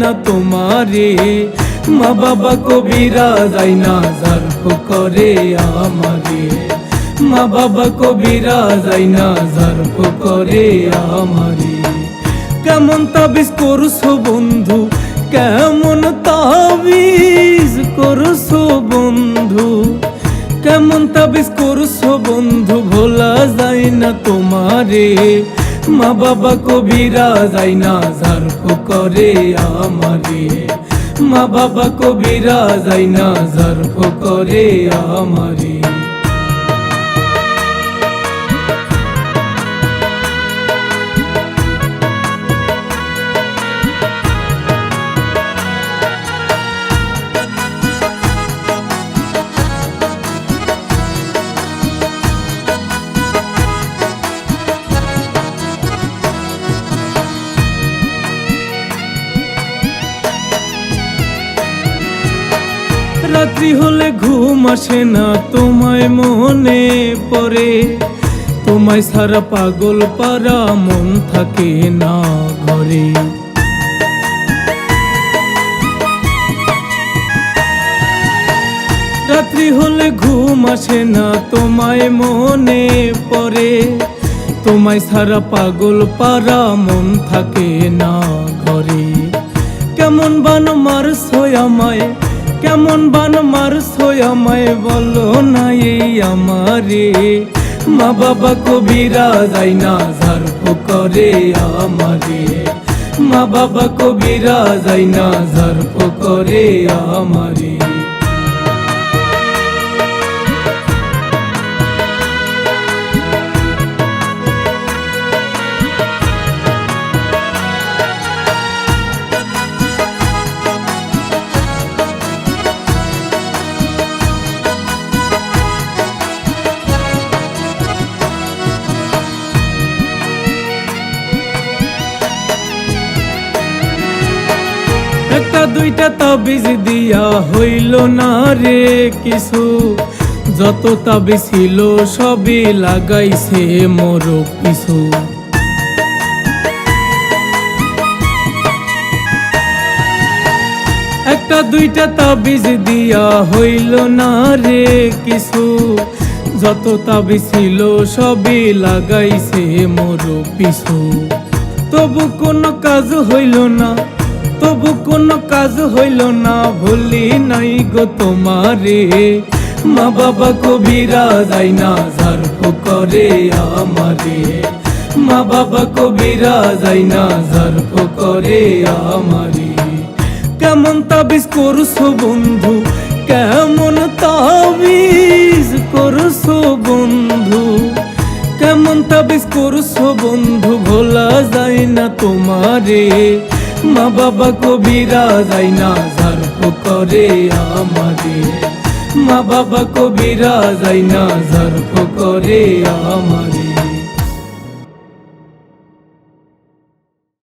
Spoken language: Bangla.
না তোমারে, মা বাবা কবিরা যায় না ঝার্ফ করে আমারে, মা বাবা কবিরা যায় না ঝার্ফ করে আমারে। কেমন তাবিজ করছো বন্ধু, কেমন তাবিজ করছো বন্ধু, কেমন তাবিজ করছো বন্ধু, ভোলা যায় না তোমারে, মা বাবা কবিরা যায় না ঝার্ফ করে আমারে, মা বাবা কবিরা যায় না ঝার্ফ করে আমারে। রাত্রি হলে ঘুম আসে না তোমায় মনে পড়ে, তোমায় সারা পাগল পারা মন থাকে না ঘরে। রাত্রি হলে ঘুম আসে না তোমায় মনে পড়ে, তোমায় সারা পাগল পারা মন থাকে না ঘরে। কেমন বান মারছো আমায়, কেমন বান মারছো আমায়, বলো না এই আমারে, মা বাবা কবিরা যায় না ঝার্ফ করে আমারে, মা বাবা কবিরা যায় না ঝার্ফ করে আমারে। একটা দুইটা তাবিজ দিয়া হইল না রে কিছু, যত তাবিজ ছিল সবই লাগাইছে মোর পিছু। একটা দুইটা তাবিজ দিয়া হইল না রে কিছু, যত তাবিজ ছিল সবই লাগাইছে মোর পিছু। তবু কোনো কাজ হইল না, তবু কোনো কাজ হইল না, ভুলি নাই গো তোমারে, মা বাবা কবিরা যায় না ঝার্ফ করে আমারে, মা বাবা কবিরা যায় না ঝার্ফ করে আমারে। কেমন তাবিজ করছো বন্ধু, কেমন তাবিজ করছো বন্ধু, কেমন তাবিজ করছো বন্ধু, ভোলা যায় না তোমারে, মা বাবা কবিরা যায় না ঝার্ফ করে আমারে, মা বাবা কবিরা যায় না ঝার্ফ করে আমারে।